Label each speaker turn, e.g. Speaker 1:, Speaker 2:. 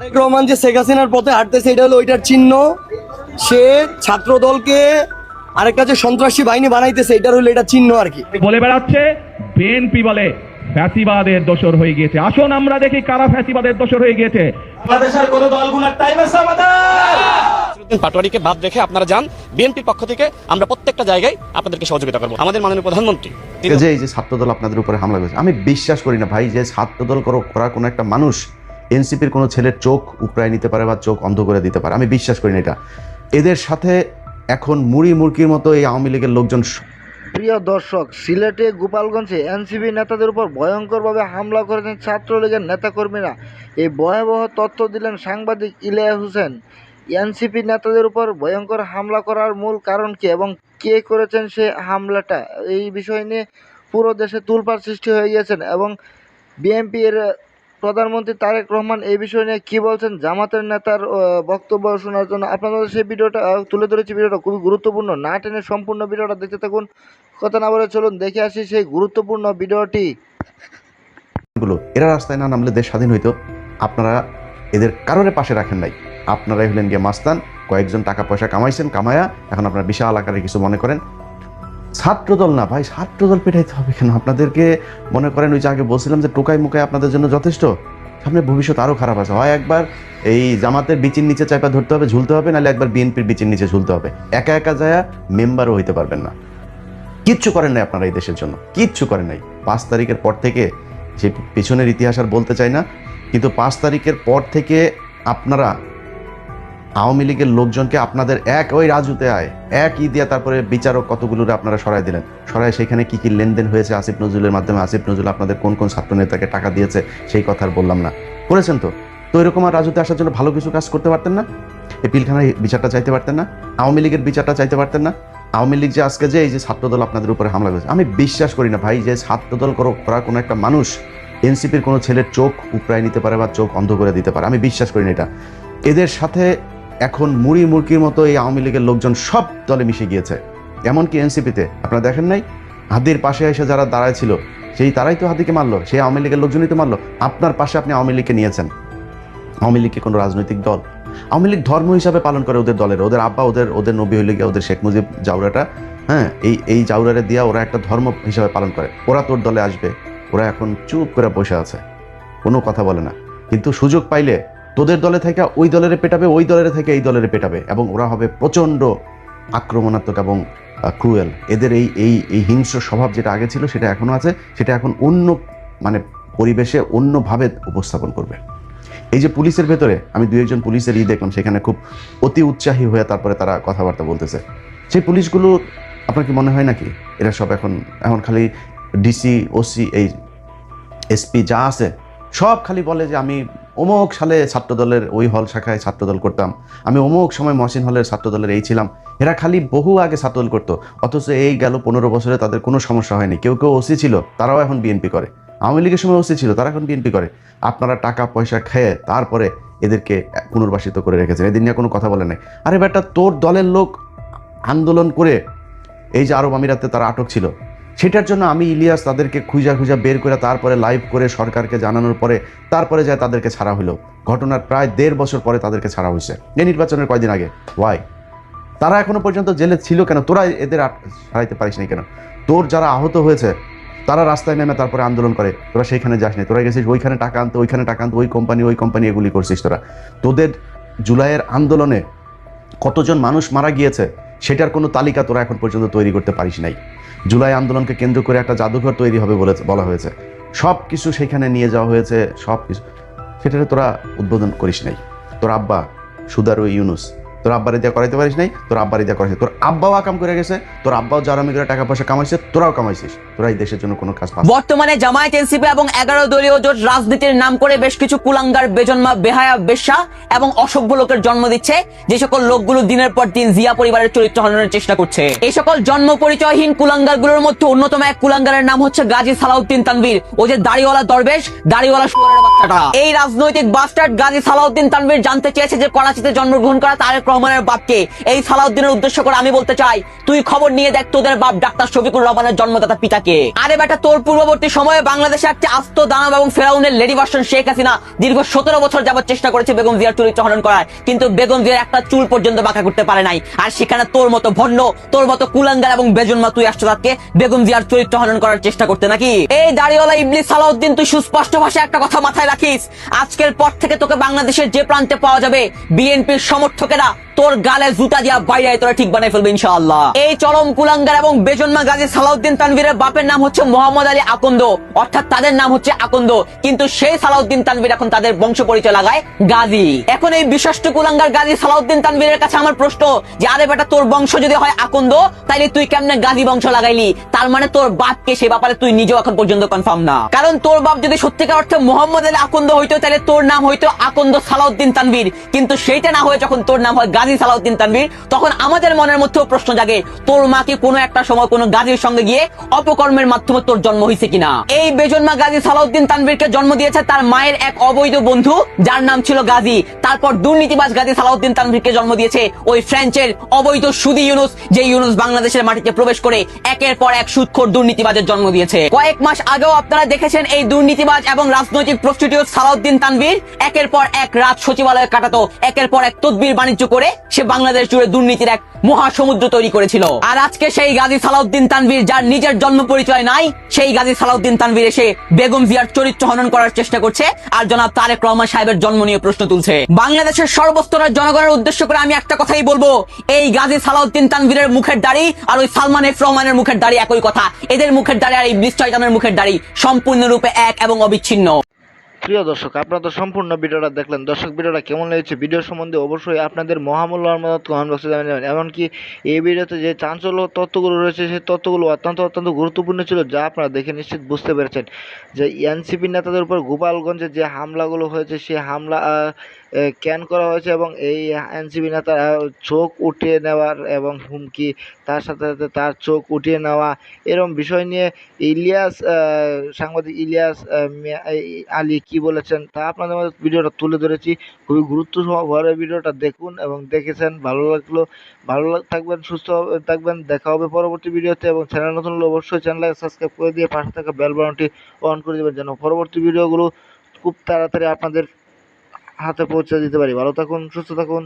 Speaker 1: তারেক রহমান যে শেখ হাসিনার পথে হাঁটতেছে এটা হলো ওইটার চিহ্ন। সে ছাত্র দলকে আরেকটা যে সন্ত্রাসী বাহিনী বানাইতেছে এটার হলো এটা চিহ্ন আর কি।
Speaker 2: বলে বেড়াচ্ছে বিএনপি বলে ফ্যাসিবাদের দোসর হয়ে গিয়েছে। আসুন আমরা দেখি কারা ফ্যাসিবাদের দোসর হয়ে গিয়েছে।
Speaker 1: বাংলাদেশের কোন দলগুলোর টাইম আছে আমাদের?
Speaker 3: পাটোয়ারিকে বাদ রেখে আপনারা যান, বিএনপির পক্ষ থেকে আমরা প্রত্যেকটা জায়গায় আপনাদেরকে সহযোগিতা করবো। আমাদের মাননীয় প্রধানমন্ত্রী
Speaker 4: যে এই যে ছাত্রদল আপনাদের উপরে হামলা করেছে, আমি বিশ্বাস করি না ভাই যে ছাত্রদল করা কোনো একটা মানুষ এনসিপির কোনো ছেলের চোখ উপড়ায় নিতে পারে বা চোখ অন্ধ করে দিতে পারে। আমি বিশ্বাস করি না এটা। এদের সাথে এখন মুড়ি মুরগির মতো এই আওয়ামী লীগের লোকজন।
Speaker 5: প্রিয় দর্শক, সিলেটে গোপালগঞ্জে এনসিপি নেতাদের উপর ভয়ঙ্করভাবে হামলা করেছেন ছাত্রলীগের নেতাকর্মীরা। এই ভয়াবহ তথ্য দিলেন সাংবাদিক ইলিয়াস হোসেন। এনসিপি নেতাদের উপর ভয়ঙ্কর হামলা করার মূল কারণ কি এবং কে করেছেন সে হামলাটা, এই বিষয় নিয়ে পুরো দেশে তুলপাড় সৃষ্টি হয়ে গিয়েছেন। এবং বিএনপির প্রধানমন্ত্রী তারেক রহমান এই বিষয় নিয়ে কী বলছেন, জামাতের নেতার বক্তব্য শোনার জন্য আপনাদের সেই ভিডিওটা তুলে ধরেছি। ভিডিওটা খুবই গুরুত্বপূর্ণ, না টেনে সম্পূর্ণ ভিডিওটা দেখতে থাকুন। কথা না বলে চলুন দেখে আসি সেই গুরুত্বপূর্ণ ভিডিওটি।
Speaker 4: এরা রাস্তায় না নামলে দেশ স্বাধীন হইতো। আপনারা এদের কারোর পাশে রাখেন নাই। আপনারাই হলেন গিয়ে মাস্তান, কয়েকজন টাকা পয়সা কামাইছেন, কামায়া এখন আপনারা বিশাল আকারে কিছু মনে করেন। ছাত্রদল না ভাই, ছাত্রদল পেটাইতে হবে কেন? আপনাদেরকে মনে করেন ওই যে আগে বলছিলাম যে টোকাই মুকাই আপনাদের জন্য যথেষ্ট। সামনে ভবিষ্যৎ আরও খারাপ আছে। হয় একবার এই জামাতের বিচির নিচে চাইপা ধরতে হবে, ঝুলতে হবে, নাহলে একবার বিএনপির বিচির নিচে ঝুলতে হবে। একা একা যায় মেম্বারও হইতে পারবেন না। কিচ্ছু করেন নাই আপনারা এই দেশের জন্য, কিচ্ছু করেন নাই। 5 তারিখের পর থেকে, যে পেছনের ইতিহাস আর বলতে চাই না, কিন্তু 5 তারিখের পর থেকে আপনারা আওয়ামী লীগের লোকজনকে আপনাদের ওই রাজুতে এক দিয়া তারপরে বিচারক কতগুলোরে আপনারা সরাই দিলেন। সরাই সেখানে কি কি লেনদেন হয়েছে আসিফ নজরুলের মাধ্যমে, আসিফ নজরুল আপনাদের কোন কোন ছাত্র নেতাকে টাকা দিয়েছে সেই কথা আর বললাম না। করেছেন তো এরকম আর রাজুতে আসার জন্য ভালো কিছু কাজ করতে পারতেন না? এই পিলখানার বিচারটা চাইতে পারতেন না? আওয়ামী লীগের বিচারটা চাইতে পারতেন না? আওয়ামী লীগ যে আজকে যে এই যে ছাত্রদল আপনাদের উপরে হামলা করেছে, আমি বিশ্বাস করি না ভাই যে ছাত্রদল করা কোনো একটা মানুষ এনসিপির কোনো ছেলের চোখ উপড়ায় নিতে পারে বা চোখ অন্ধ করে দিতে পারে। আমি বিশ্বাস করি না এটা। এদের সাথে এখন মুড়ি মুরগির মতো এই আওয়ামী লীগের লোকজন সব দলে মিশে গিয়েছে। এমনকি এনসিপিতে আপনারা দেখেন নাই, হাদির পাশে এসে যারা দাঁড়ায় ছিল সেই তারাই তো হাদিকে মারলো, সেই আওয়ামী লীগের লোকজনই তো মারলো। আপনার পাশে আপনি আওয়ামী লীগকে নিয়েছেন। আওয়ামী লীগকে কোনো রাজনৈতিক দল, আওয়ামী লীগ ধর্ম হিসাবে পালন করে ওদের দলের, ওদের আব্বা ওদের নবী হইলে গিয়ে ওদের শেখ মুজিব জাউরাটা, হ্যাঁ, এই জাউরারে দিয়া ওরা একটা ধর্ম হিসাবে পালন করে। ওরা তোর দলে আসবে, ওরা এখন চুপ করে বসে আছে, কোনো কথা বলে না। কিন্তু সুযোগ পাইলে তোদের দলে থেকে ওই দলের পেটাবে, ওই দলের থেকে এই দলের পেটাবে, এবং ওরা হবে প্রচণ্ড আক্রমণাত্মক এবং ক্রুয়েল। এদের এই হিংস্র স্বভাব যেটা আগে ছিল সেটা এখনও আছে, সেটা এখন অন্য পরিবেশে অন্যভাবে উপস্থাপন করবে। এই যে পুলিশের ভেতরে আমি 2-1 পুলিশের দেখলাম, সেখানে খুব অতি উৎসাহী হয়ে তারপরে তারা কথাবার্তা বলতেছে। সেই পুলিশগুলো আপনার কি মনে হয় নাকি এরা সব এখন খালি ডিসি, ওসি, এই এসপি যা আছে সব খালি বলে যে আমি অমুক সালে ছাত্রদলের ওই হল শাখায় ছাত্রদল করতাম, আমি অমুক সময় মহসিন হলের ছাত্রদলের এই ছিলাম। এরা খালি বহু আগে ছাত্রদল করতো, অথচ এই গেল 15 বছরে তাদের কোনো সমস্যা হয়নি। কেউ ওসি ছিল, তারাও এখন বিএনপি করে। আওয়ামী লীগের সময় ওসি ছিল, তারা এখন বিএনপি করে। আপনারা টাকা পয়সা খেয়ে তারপরে এদেরকে পুনর্বাসিত করে রেখেছেন, এদের নিয়ে কোনো কথা বলে নাই। আরে বেটা, তোর দলের লোক আন্দোলন করে এই যে আরব আমিরাতে তারা আটক ছিল, সেটার জন্য আমি ইলিয়াস তাদেরকে খুঁজা বের করে তারপরে লাইভ করে সরকারকে জানানোর পরে তারপরে যায় তাদেরকে ছাড়া হলো। ঘটনার প্রায় 1.5 বছর পরে তাদেরকে ছাড়া হয়েছে, এই নির্বাচনের কয়দিন আগে। ওয়াই? তারা এখনো পর্যন্ত জেলে ছিল কেন? তোরা এদের ছাড়াইতে পারিস নাই কেন? তোর যারা আহত হয়েছে তারা রাস্তায় নেমে তারপরে আন্দোলন করে, তোরা সেইখানে যাস নাই। তোরা গেছিস ওইখানে টাকা আনতে, ওই কোম্পানি এগুলি করছিস তোরা। তোদের জুলাইয়ের আন্দোলনে কতজন মানুষ মারা গিয়েছে সেটার কোনো তালিকা তোরা এখন পর্যন্ত তৈরি করতে পারিস নাই। জুলাই আন্দোলনকে কেন্দ্র করে একটা জাদুঘর তৈরি হবে বলা হয়েছে, সব কিছু সেখানে নিয়ে যাওয়া হয়েছে, সব কিছু সেটাকে তোরা উদ্বোধন করিস নাই। তোর আব্বা সুদারু ইউনুস, তোর আব্বারে দিয়ে করাইতে পারিস নাই, তোর আব্বারে দিয়ে করাইছে। তোর আব্বাও আকাম করে গেছে, তোর আব্বাও জারামি করে টাকা পয়সা কামাইছে, তোরাও কামাইছিস। তোরা এই দেশের জন্য কোনো কাজ পাস।
Speaker 6: বর্তমানে জামায়াত, এনসিপি এবং 11 দলীয় জোট রাজনীতির নাম করে বেশ কিছু কুলাঙ্গার, বেজন্মা, বেহায়া, বেশ্যা এবং অসভ্য লোকের জন্ম দিচ্ছে, যে সকল লোকগুলো দিনের পর দিন জিয়া পরিবারের চরিত্র হননের চেষ্টা করছে। এই সকল জন্ম পরিচয়হীন কুলাঙ্গারগুলোর মধ্যে অন্যতম এক কুলাঙ্গারের নাম হচ্ছে গাজী সালাউদ্দিন তানভীর। ও যে দাড়িওয়ালা দরবেশ, দাড়িওয়ালা শুয়োরের বাচ্চাটা। এই রাজনৈতিক বাস্টার্ড গাজী সালাউদ্দিন তানভীর জানতে চেয়েছে যে করাচিতে জন্মগ্রহণ করা তারেক রহমানের বাপকে। এই সালাউদ্দিনের উদ্দেশ্য করে আমি বলতে চাই, তুই খবর নিয়ে দেখ তোদের বাপ ডাক্তার শফিকুর রহমানের জন্মদাতা পিতাকে। আরে বেটা, তোর পূর্ববর্তী সময়ে বাংলাদেশে একটা আস্ত দানব এবং ফেরাউনের লেডি ভার্সন শেখ হাসিনা দীর্ঘ 17 বছর যাবত চেষ্টা করেছে বেগম জিয়ার চরিত্র হনন করার, কিন্তু বেগম জিয়ার একটা চুল পর্যন্ত বাঁকা করতে পারে নাই। আর সেখানে তোর মতো ভণ্ড, তোর মতো কুলাঙ্গার এবং বেজন্মা তুই আসছো তাকে বেগম জিয়ার চরিত্র হনন করার চেষ্টা করতে নাকি? এই দাড়িওয়ালা ইবলিস সালাউদ্দিন, তুই সুস্পষ্ট ভাষায় একটা কথা মাথায় রাখিস, আজকের পর থেকে তোকে বাংলাদেশের যে প্রান্তে পাওয়া যাবে বিএনপির সমর্থকেরা তোর গালে জুতা দিয়া বাইরে তোরা ঠিক বানাই ফেলবে ইনশাআল্লাহ। এই চরম কুলাঙ্গার এবং বেজন্মা গাজী সালাউদ্দিন তানভীরের বাপের নাম হচ্ছে মোহাম্মদ আলী আকন্দ, অর্থাৎ তাদের নাম হচ্ছে আকন্দ, কিন্তু সেই সালাউদ্দিন তানভীর এখন তাদের বংশ পরিচয় লাগায় গাজী। এখন এই বিশিষ্ট কুলাঙ্গার গাজী সালাউদ্দিন তানভীরের কাছে আমার প্রশ্ন যে, আরে বেটা, তোর বংশ যদি হয় আকন্দ, তাইলে তুই কেমনে গাজী বংশ লাগাইলি? তার মানে তোর বাপকে সে ব্যাপারে তুই নিজেও এখন পর্যন্ত কনফার্ম না। কারণ তোর বাপ যদি সত্যিকার অর্থে মোহাম্মদ আলী আকন্দ হইতো, তাহলে তোর নাম হইতো আকন্দ সালাউদ্দিন তানভীর, কিন্তু সেইটা না হয়ে যখন তোর নাম হয় গাজী সালাউদ্দিন তানভীর, তখন আমাদের মনের মধ্যেও প্রশ্ন জাগে, তোর মা কি কোনো একটা সময় কোনো গাজীর সঙ্গে গিয়ে অপকর্মের মাধ্যমে তোর জন্ম হয়েছে কিনা? এই বেজন্মা গাজী সালাউদ্দিন তানভীরকে জন্ম দিয়েছে তার মায়ের এক অবৈধ বন্ধু যার নাম ছিল গাজী। তারপর দুর্নীতিবাজ গাজী সালাউদ্দিন তানভীরকে জন্ম দিয়েছে ওই ফ্রেঞ্চের অবৈধ সুদী ইউনুস, যে ইউনুস বাংলাদেশের মাটিতে প্রবেশ করে একের পর এক সুদখোর দুর্নীতিবাজের জন্ম দিয়েছে। কয়েক মাস আগেও আপনারা দেখেছেন এই দুর্নীতিবাজ এবং রাজনৈতিক প্রস্টিটিউট সালাউদ্দিন তানভীর একের পর এক রাত সচিবালয়ে কাটাতো, একের পর এক তদবির বাণিজ্য করে সে বাংলাদেশ জুড়ে দুর্নীতির এক মহাসমুদ্র তৈরি করেছিল। আর আজকে সেই গাজী সালাউদ্দিন তানভীর, যার নিজের জন্ম পরিচয় নাই, সেই গাজী সালাউদ্দিন তানভীর এসে বেগম জিয়ার চরিত্র হনন করার চেষ্টা করছে আর জনাব তারেক রহমান সাহেবের জন্ম নিয়ে প্রশ্ন তুলছে। বাংলাদেশের সর্বস্তরের জনগণের উদ্দেশ্য করে আমি একটা কথাই বলবো, এই গাজী সালাউদ্দিন তানভীরের মুখের দাড়ি আর ওই সালমান এফ রহমানের মুখের দাড়ি একই কথা। এদের মুখের দাড়ি আর ইবলিস শয়তানের মুখের দাড়ি সম্পূর্ণরূপে এক এবং অবিচ্ছিন্ন।
Speaker 5: প্রিয় দর্শক, আপনারা তো সম্পূর্ণ ভিডিওটা দেখলেন। দর্শক, ভিডিওটা কেমন লেগেছে, ভিডিও সম্বন্ধে অবশ্যই আপনাদের মহামূল্যবান মতামত কমেন্ট বক্সে জানাবেন। এমনকি এই ভিডিওতে যে চাঞ্চল্য তথ্যগুলো রয়েছে সেই তথ্যগুলো অত্যন্ত গুরুত্বপূর্ণ ছিল, যা আপনারা দেখে নিশ্চিত বুঝতে পেরেছেন যে এনসিপি নেতাদের উপর গোপালগঞ্জে যে হামলাগুলো হয়েছে, সেই হামলা ক্যান করা হয়েছে এবং এই এনসিপি নেতার চোখ উঠিয়ে নেওয়ার এবং হুমকি, তার সাথে সাথে তার চোখ উঠিয়ে নেওয়া, এরকম বিষয় নিয়ে সাংবাদিক ইলিয়াস আলী কি বলেছেন তা আপনাদের মধ্যে ভিডিওটা তুলে ধরেছি। খুবই গুরুত্ব সহকারে ভিডিওটা দেখুন এবং দেখেছেন, ভালো লাগলো। ভালো থাকবেন, সুস্থ থাকবেন, দেখা হবে পরবর্তী ভিডিওতে। এবং চ্যানেল নতুন হলে অবশ্যই চ্যানেলটাকে সাবস্ক্রাইব করে দিয়ে পাশে থাকা বেল বাটনটি অন করে দেবেন, যেন পরবর্তী ভিডিওগুলো খুব তাড়াতাড়ি আপনাদের হাতে পৌঁছে দিতে পারি। ভালো থাকুন, সুস্থ থাকুন।